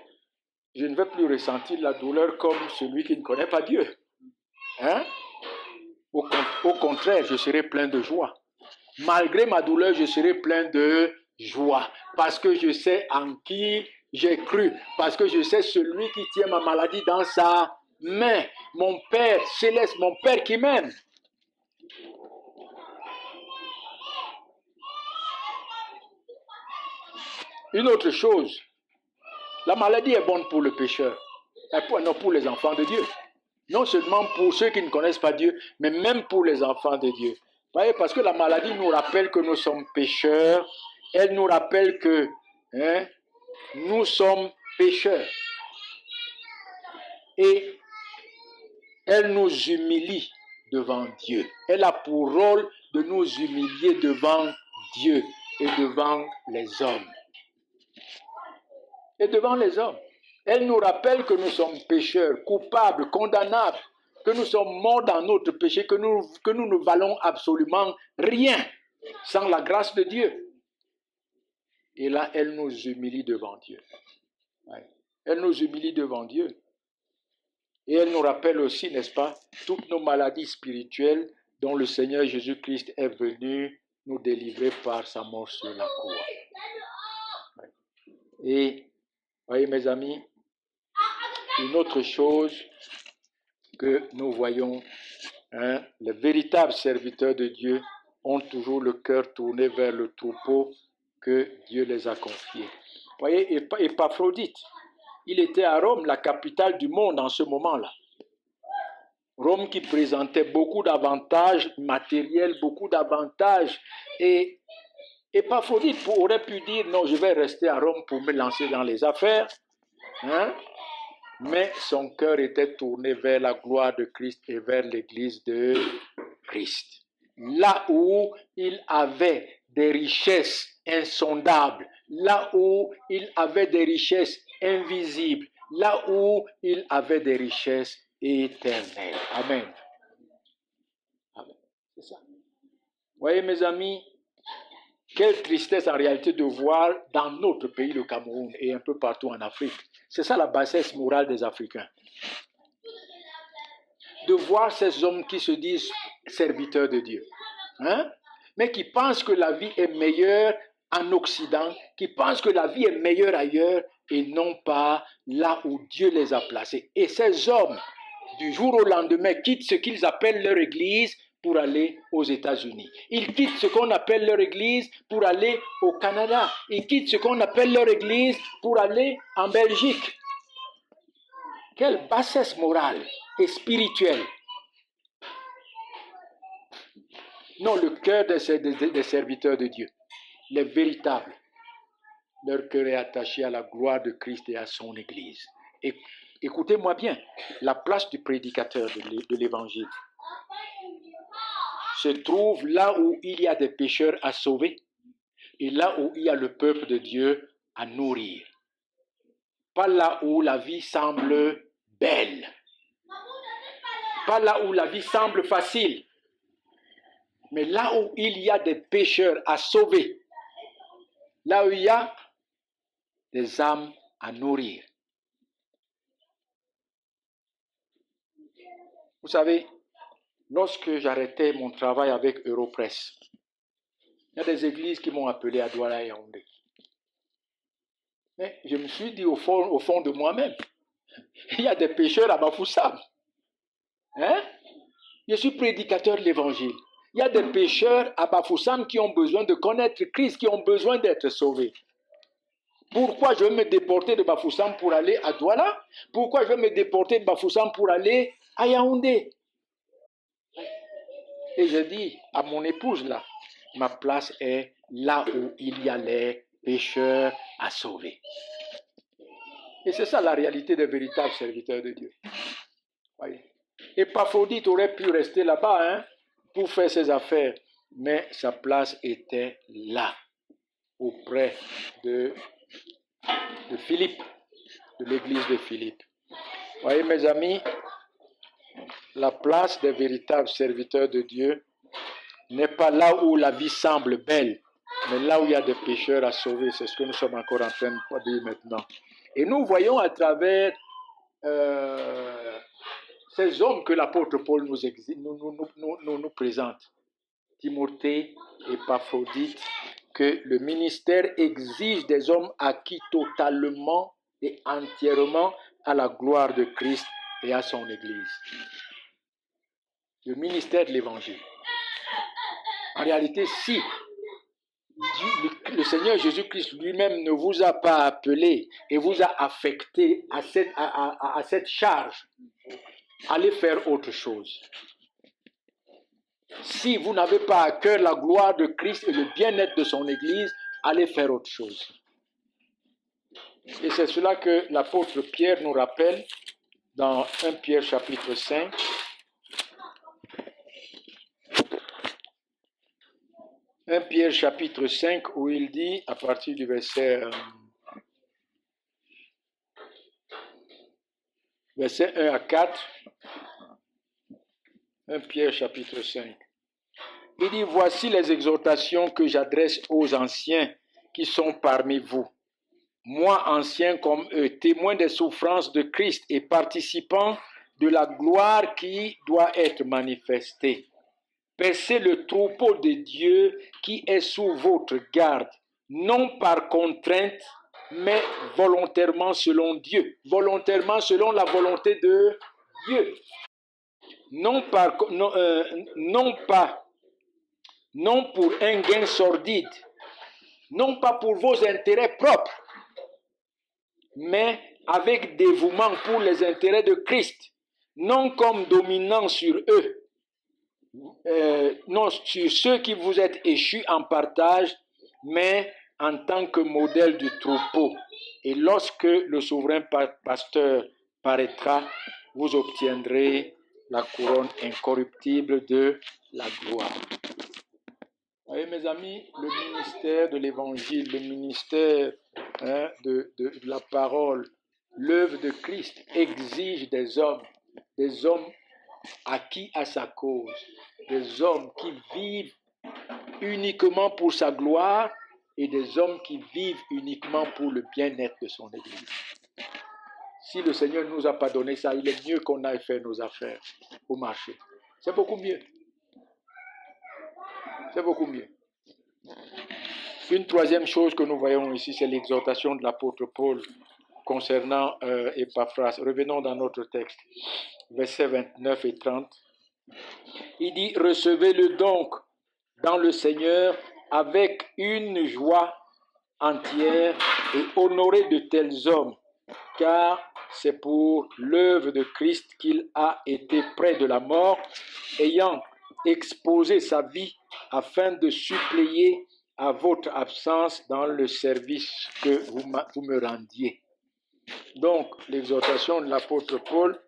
je ne vais plus ressentir la douleur comme celui qui ne connaît pas Dieu. Hein? Au contraire, je serai plein de joie. Malgré ma douleur, je serai plein de joie, parce que je sais en qui j'ai cru, parce que je sais celui qui tient ma maladie dans sa main, mon Père Céleste, mon Père qui m'aime. Une autre chose, la maladie est bonne pour le pécheur, non pour les enfants de Dieu. Non seulement pour ceux qui ne connaissent pas Dieu, mais même pour les enfants de Dieu. Voyez, parce que la maladie nous rappelle que nous sommes pécheurs, elle nous rappelle que nous sommes pécheurs. Et elle nous humilie devant Dieu. Elle a pour rôle de nous humilier devant Dieu et devant les hommes. Et devant les hommes. Elle nous rappelle que nous sommes pécheurs, coupables, condamnables, que nous sommes morts dans notre péché, que nous ne valons absolument rien sans la grâce de Dieu. Et là, elle nous humilie devant Dieu. Elle nous humilie devant Dieu. Et elle nous rappelle aussi, n'est-ce pas, toutes nos maladies spirituelles dont le Seigneur Jésus-Christ est venu nous délivrer par sa mort sur la croix. Et, voyez mes amis, une autre chose que nous voyons, les véritables serviteurs de Dieu ont toujours le cœur tourné vers le troupeau que Dieu les a confié. Vous voyez, Épaphrodite, il était à Rome, la capitale du monde en ce moment-là. Rome qui présentait beaucoup d'avantages matériels, beaucoup d'avantages. Et Épaphrodite aurait pu dire, non, je vais rester à Rome pour me lancer dans les affaires. Mais son cœur était tourné vers la gloire de Christ et vers l'Église de Christ. Là où il avait des richesses insondables, là où il avait des richesses invisibles, là où il avait des richesses éternelles. Amen. Amen. C'est ça. Vous voyez mes amis, quelle tristesse en réalité de voir dans notre pays, le Cameroun, et un peu partout en Afrique. C'est ça la bassesse morale des Africains. De voir ces hommes qui se disent serviteurs de Dieu, mais qui pensent que la vie est meilleure en Occident, qui pensent que la vie est meilleure ailleurs et non pas là où Dieu les a placés. Et ces hommes, du jour au lendemain, quittent ce qu'ils appellent leur église pour aller aux États-Unis. Ils quittent ce qu'on appelle leur église pour aller au Canada. Ils quittent ce qu'on appelle leur église pour aller en Belgique. Quelle bassesse morale et spirituelle. Non, le cœur des serviteurs de Dieu, les véritables, leur cœur est attaché à la gloire de Christ et à son Église. Et écoutez-moi bien, la place du prédicateur de l'Évangile se trouve là où il y a des pécheurs à sauver et là où il y a le peuple de Dieu à nourrir. Pas là où la vie semble belle, pas là où la vie semble facile, mais là où il y a des pécheurs à sauver, là où il y a des âmes à nourrir. Vous savez, lorsque j'arrêtais mon travail avec Europress, il y a des églises qui m'ont appelé à Douala et Yaoundé. Mais je me suis dit au fond de moi-même, il y a des pécheurs à Bafoussam. Je suis prédicateur de l'évangile. Il y a des pécheurs à Bafoussam qui ont besoin de connaître Christ, qui ont besoin d'être sauvés. Pourquoi je vais me déporter de Bafoussam pour aller à Douala? Pourquoi je vais me déporter de Bafoussam pour aller à Yaoundé? Et je dis à mon épouse là, ma place est là où il y a les pécheurs à sauver. Et c'est ça la réalité des véritables serviteurs de Dieu. Voyez. Épaphrodite aurait pu rester là-bas pour faire ses affaires, mais sa place était là, auprès de Philippe, de l'église de Philippe. Voyez mes amis, la place des véritables serviteurs de Dieu n'est pas là où la vie semble belle, mais là où il y a des pécheurs à sauver. C'est ce que nous sommes encore en train de dire maintenant. Et nous voyons à travers ces hommes que l'apôtre Paul nous présente, Timothée et Épaphrodite, que le ministère exige des hommes acquis totalement et entièrement à la gloire de Christ et à son Église. Le ministère de l'Évangile. En réalité, si le Seigneur Jésus-Christ lui-même ne vous a pas appelé et vous a affecté à cette charge, allez faire autre chose. Si vous n'avez pas à cœur la gloire de Christ et le bien-être de son Église, allez faire autre chose. Et c'est cela que l'apôtre Pierre nous rappelle dans 1 Pierre chapitre 5. 1 Pierre chapitre 5 où il dit, à partir du verset versets 1 à 4, 1 Pierre chapitre 5. Il dit, voici les exhortations que j'adresse aux anciens qui sont parmi vous. Moi, ancien comme eux, témoin des souffrances de Christ et participant de la gloire qui doit être manifestée. Percez le troupeau de Dieu qui est sous votre garde, non par contrainte, mais volontairement selon Dieu, volontairement selon la volonté de Dieu. Non pour un gain sordide, non pas pour vos intérêts propres, mais avec dévouement pour les intérêts de Christ, non comme dominant sur eux, non sur ceux qui vous êtes échus en partage, mais en tant que modèle du troupeau. Et lorsque le souverain pasteur paraîtra, vous obtiendrez la couronne incorruptible de la gloire. Vous voyez, mes amis, le ministère de l'évangile, le ministère de la parole, l'œuvre de Christ exige des hommes acquis à sa cause, des hommes qui vivent uniquement pour sa gloire et des hommes qui vivent uniquement pour le bien-être de son Église. Si le Seigneur ne nous a pas donné ça, il est mieux qu'on aille faire nos affaires au marché. C'est beaucoup mieux. C'est beaucoup mieux. Une troisième chose que nous voyons ici, c'est l'exhortation de l'apôtre Paul concernant Épaphras. Revenons dans notre texte, versets 29 et 30. Il dit, recevez-le donc dans le Seigneur avec une joie entière et honorez de tels hommes, car c'est pour l'œuvre de Christ qu'il a été près de la mort, ayant exposé sa vie afin de suppléer à votre absence dans le service que vous me rendiez. Donc, l'exhortation de l'apôtre Paul,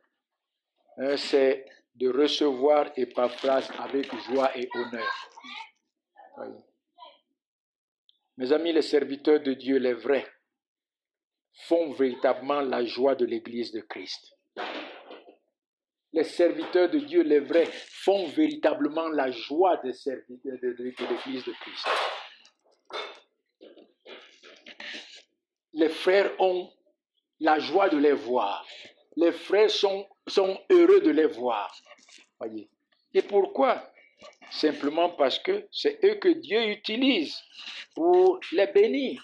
c'est de recevoir Épaphras avec joie et honneur. Voyez. Mes amis, les serviteurs de Dieu, les vrais, font véritablement la joie de l'Église de Christ. Les serviteurs de Dieu, les vrais, font véritablement la joie de l'Église de Christ. Les frères ont la joie de les voir. Les frères sont heureux de les voir. Voyez. Et pourquoi? Simplement parce que c'est eux que Dieu utilise pour les bénir.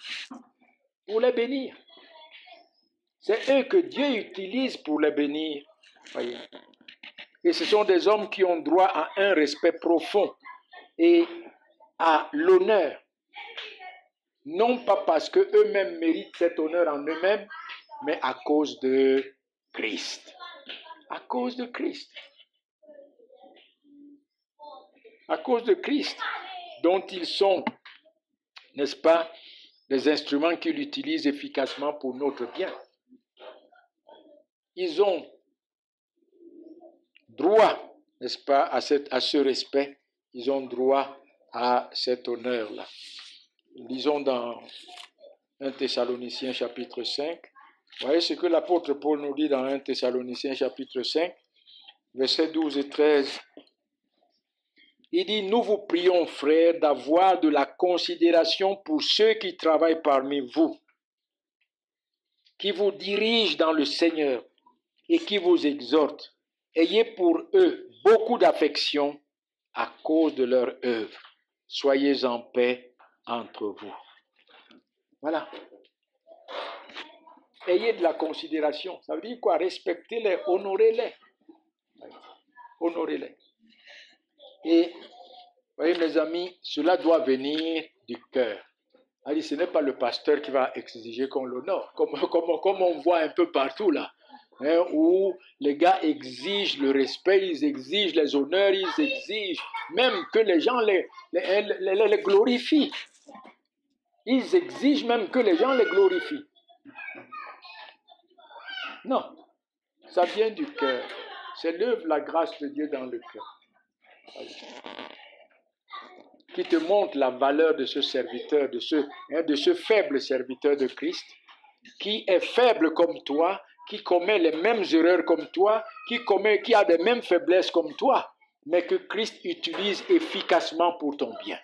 Pour les bénir. C'est eux que Dieu utilise pour les bénir. Voyez. Et ce sont des hommes qui ont droit à un respect profond et à l'honneur. Non pas parce qu'eux-mêmes méritent cet honneur en eux-mêmes, mais à cause de Christ. À cause de Christ. À cause de Christ, dont ils sont, n'est-ce pas, des instruments qu'il utilise efficacement pour notre bien. Ils ont droit, n'est-ce pas, à ce respect. Ils ont droit à cet honneur-là. Lisons dans 1 Thessaloniciens chapitre 5. Vous voyez ce que l'apôtre Paul nous dit dans 1 Thessaloniciens chapitre 5, versets 12 et 13. Il dit, nous vous prions, frères, d'avoir de la considération pour ceux qui travaillent parmi vous, qui vous dirigent dans le Seigneur et qui vous exhortent. Ayez pour eux beaucoup d'affection à cause de leur œuvre. Soyez en paix entre vous. Voilà. Ayez de la considération. Ça veut dire quoi? Respectez-les, honorez-les. Honorez-les. Et, vous voyez mes amis, cela doit venir du cœur. Ce n'est pas le pasteur qui va exiger qu'on l'honore, comme on voit un peu partout là, où les gars exigent le respect, ils exigent les honneurs, ils exigent même que les gens les glorifient. Ils exigent même que les gens les glorifient. Non, ça vient du cœur. C'est l'œuvre, la grâce de Dieu dans le cœur. Qui te montre la valeur de ce serviteur, de ce faible serviteur de Christ, qui est faible comme toi, qui commet les mêmes erreurs comme toi, qui a les mêmes faiblesses comme toi, mais que Christ utilise efficacement pour ton bien.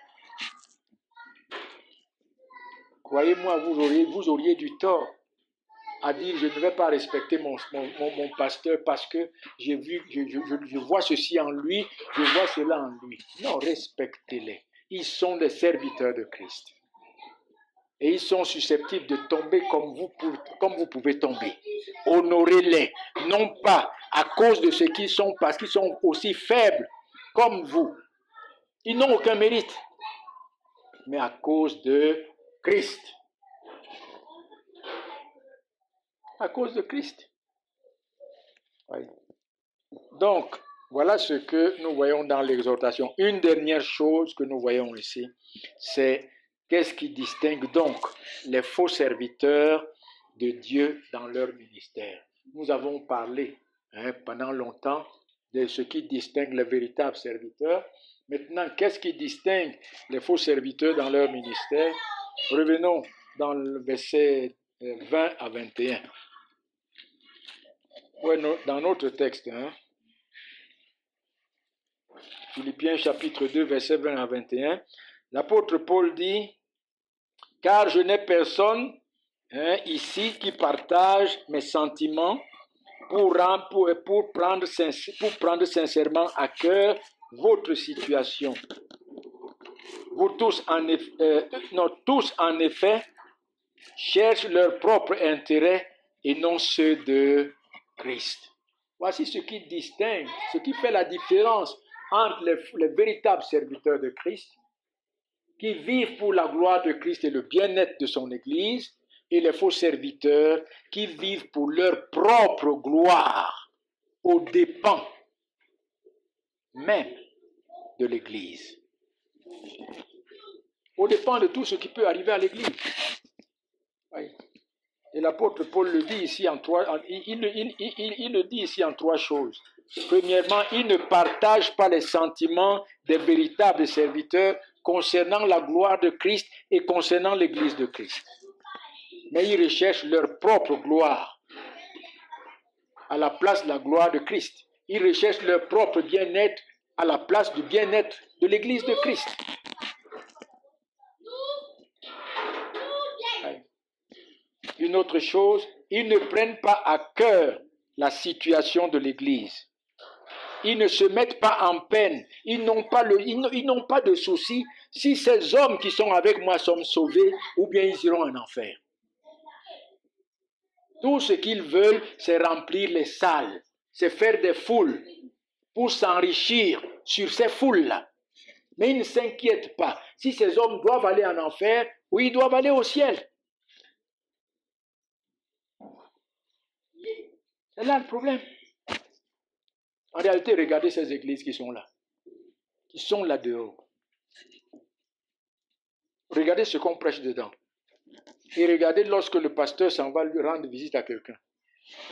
Croyez-moi, vous auriez du tort à dire je ne vais pas respecter mon pasteur parce que je vois ceci en lui, je vois cela en lui. Non, respectez-les. Ils sont des serviteurs de Christ. Et ils sont susceptibles de tomber comme vous pouvez tomber. Honorez-les, non pas à cause de ce qu'ils sont, parce qu'ils sont aussi faibles comme vous. Ils n'ont aucun mérite, mais à cause de Christ. À cause de Christ. Oui. Donc, voilà ce que nous voyons dans l'exhortation. Une dernière chose que nous voyons ici, c'est qu'est-ce qui distingue donc les faux serviteurs de Dieu dans leur ministère. Nous avons parlé pendant longtemps de ce qui distingue les véritables serviteurs. Maintenant, qu'est-ce qui distingue les faux serviteurs dans leur ministère? Revenons dans le verset 20 à 21. Ouais, dans notre texte, Philippiens chapitre 2, verset 20 à 21, l'apôtre Paul dit, « Car je n'ai personne ici qui partage mes sentiments pour prendre sincèrement à cœur votre situation. Vous tous en effet, cherchent leur propre intérêt et non ceux de Christ. » Voici ce qui distingue, ce qui fait la différence entre les véritables serviteurs de Christ, qui vivent pour la gloire de Christ et le bien-être de son Église, et les faux serviteurs qui vivent pour leur propre gloire, aux dépens même de l'Église. Aux dépens de tout ce qui peut arriver à l'Église. Oui. Et l'apôtre Paul le dit ici il le dit ici en trois choses. Premièrement, il ne partage pas les sentiments des véritables serviteurs concernant la gloire de Christ et concernant l'Église de Christ. Mais ils recherchent leur propre gloire à la place de la gloire de Christ. Ils recherchent leur propre bien-être à la place du bien-être de l'Église de Christ. Une autre chose, ils ne prennent pas à cœur la situation de l'Église. Ils ne se mettent pas en peine. Ils n'ont pas de souci si ces hommes qui sont avec moi sont sauvés ou bien ils iront en enfer. Tout ce qu'ils veulent, c'est remplir les salles, c'est faire des foules pour s'enrichir sur ces foules-là. Mais ils ne s'inquiètent pas. Si ces hommes doivent aller en enfer, ou ils doivent aller au ciel. C'est là le problème. En réalité, regardez ces églises qui sont là dehors. Regardez ce qu'on prêche dedans. Et regardez lorsque le pasteur s'en va lui rendre visite à quelqu'un.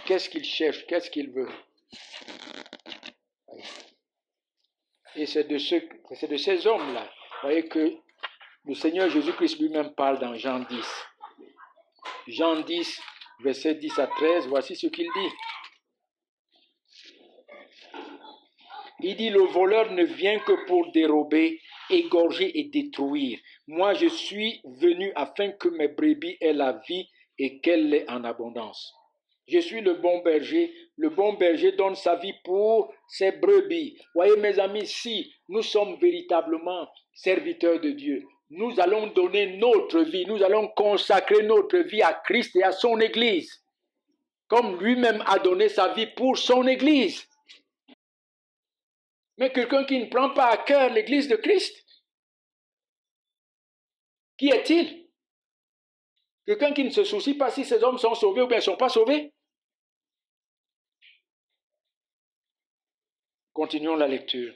Qu'est-ce qu'il cherche? Qu'est-ce qu'il veut? Et c'est de ces hommes-là, vous voyez, que le Seigneur Jésus-Christ lui-même parle dans Jean 10. Jean 10, versets 10 à 13, voici ce qu'il dit. Il dit, le voleur ne vient que pour dérober, égorger et détruire. Moi, je suis venu afin que mes brebis aient la vie et qu'elle l'ait en abondance. Je suis le bon berger. Le bon berger donne sa vie pour ses brebis. Voyez, mes amis, si nous sommes véritablement serviteurs de Dieu, nous allons donner notre vie, nous allons consacrer notre vie à Christ et à son Église, comme lui-même a donné sa vie pour son Église. Mais quelqu'un qui ne prend pas à cœur l'Église de Christ, qui est-il? Quelqu'un qui ne se soucie pas si ces hommes sont sauvés ou bien ne sont pas sauvés? Continuons la lecture.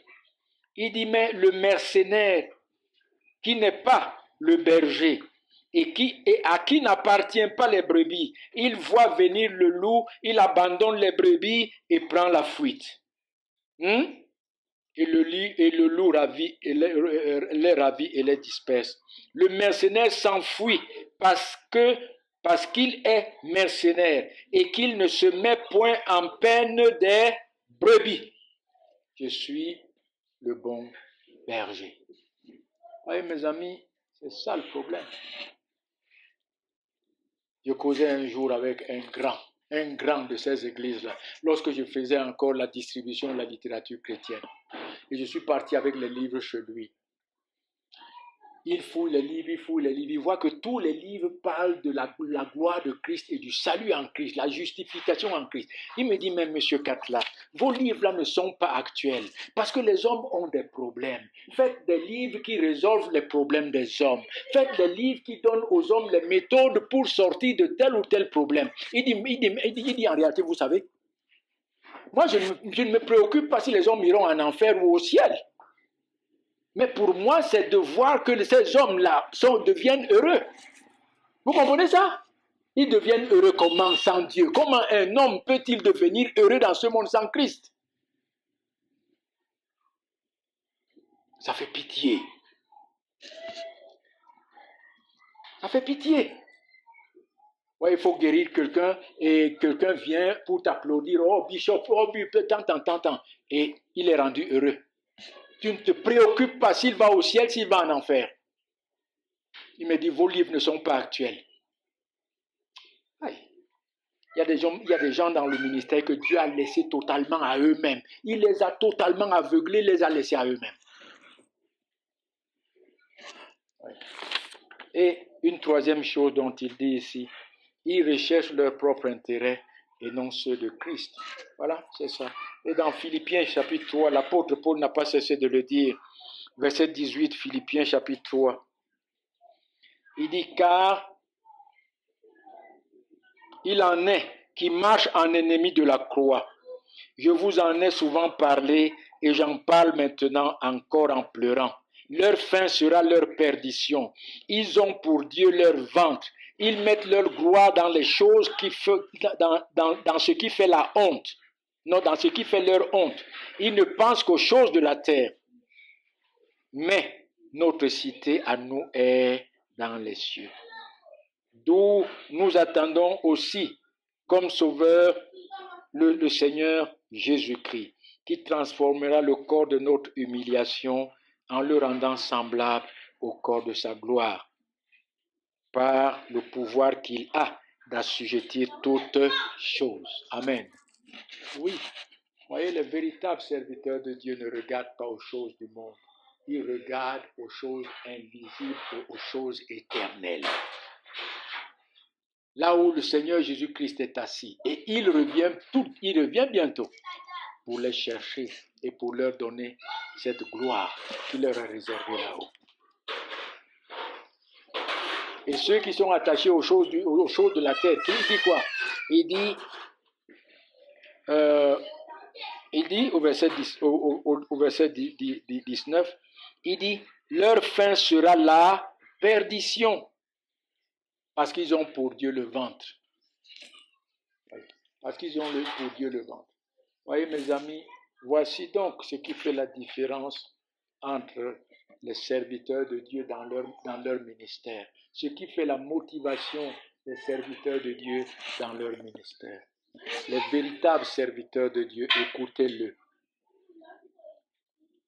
Il dit, mais le mercenaire qui n'est pas le berger et à qui n'appartient pas les brebis, il voit venir le loup, il abandonne les brebis et prend la fuite. Et le loup les ravit et les disperse. Le mercenaire s'enfuit parce que parce qu'il est mercenaire et qu'il ne se met point en peine des brebis. Je suis le bon berger. Vous voyez, mes amis, c'est ça le problème. Je causais un jour avec un grand de ces églises-là, lorsque je faisais encore la distribution de la littérature chrétienne. Et je suis parti avec les livres chez lui. Il fouille les livres, il voit que tous les livres parlent de la gloire de Christ et du salut en Christ, la justification en Christ. Il me dit, mais monsieur Katla, vos livres-là ne sont pas actuels, parce que les hommes ont des problèmes. Faites des livres qui résolvent les problèmes des hommes. Faites des livres qui donnent aux hommes les méthodes pour sortir de tel ou tel problème. Il dit en réalité, vous savez, moi je ne me préoccupe pas si les hommes iront en enfer ou au ciel. Mais pour moi, c'est de voir que ces hommes-là deviennent heureux. Vous comprenez ça? Ils deviennent heureux comment sans Dieu? Comment un homme peut-il devenir heureux dans ce monde sans Christ? Ça fait pitié. Ça fait pitié. Ouais, il faut guérir quelqu'un et quelqu'un vient pour t'applaudir. Oh, Bishop, tant. Et il est rendu heureux. Tu ne te préoccupes pas s'il va au ciel, s'il va en enfer. Il me dit, vos livres ne sont pas actuels. Aïe. Il y a des gens dans le ministère que Dieu a laissé totalement à eux-mêmes. Il les a totalement aveuglés, les a laissés à eux-mêmes. Ouais. Et une troisième chose dont il dit ici, ils recherchent leur propre intérêt et non ceux de Christ. Voilà, c'est ça. Et dans Philippiens chapitre 3, l'apôtre Paul n'a pas cessé de le dire. Verset 18, Philippiens chapitre 3. Il dit, car il en est qui marchent en ennemi de la croix. Je vous en ai souvent parlé et j'en parle maintenant encore en pleurant. Leur fin sera leur perdition. Ils ont pour Dieu leur ventre. Ils mettent leur gloire dans les choses dans ce qui fait la honte. Non, dans ce qui fait leur honte. Ils ne pensent qu'aux choses de la terre. Mais notre cité à nous est dans les cieux. D'où nous attendons aussi comme sauveur le Seigneur Jésus-Christ, qui transformera le corps de notre humiliation en le rendant semblable au corps de sa gloire, par le pouvoir qu'il a d'assujettir toutes choses. Amen. Oui, voyez, les véritables serviteurs de Dieu ne regardent pas aux choses du monde. Ils regardent aux choses invisibles et aux choses éternelles. Là où le Seigneur Jésus-Christ est assis. Et il revient bientôt pour les chercher et pour leur donner cette gloire qui leur est réservée là-haut. Et ceux qui sont attachés aux choses de la terre, il dit quoi? Il dit au verset 19, il dit, leur fin sera la perdition. Parce qu'ils ont pour Dieu le ventre. Parce qu'ils ont pour Dieu le ventre. Voyez mes amis, voici donc ce qui fait la différence entre les serviteurs de Dieu dans leur ministère. Ce qui fait la motivation des serviteurs de Dieu dans leur ministère. Les véritables serviteurs de Dieu, écoutez-le.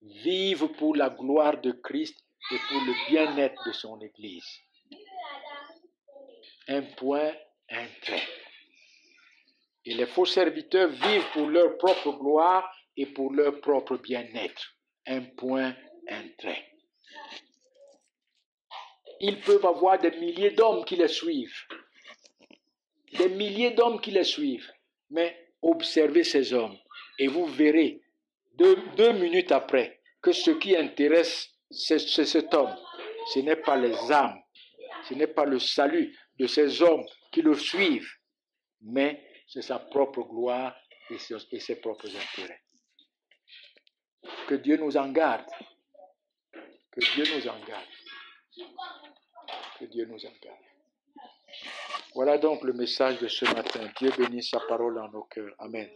Vivent pour la gloire de Christ et pour le bien-être de son Église. Un point, un trait. Et les faux serviteurs vivent pour leur propre gloire et pour leur propre bien-être. Un point, un trait. Ils peuvent avoir des milliers d'hommes qui les suivent. Des milliers d'hommes qui les suivent. Mais observez ces hommes et vous verrez 2 minutes après que ce qui intéresse cet homme, ce n'est pas les âmes, ce n'est pas le salut de ces hommes qui le suivent, mais c'est sa propre gloire et ses propres intérêts. Que Dieu nous en garde. Que Dieu nous en garde. Que Dieu nous en garde. Voilà donc le message de ce matin. Dieu bénisse sa parole en nos cœurs. Amen.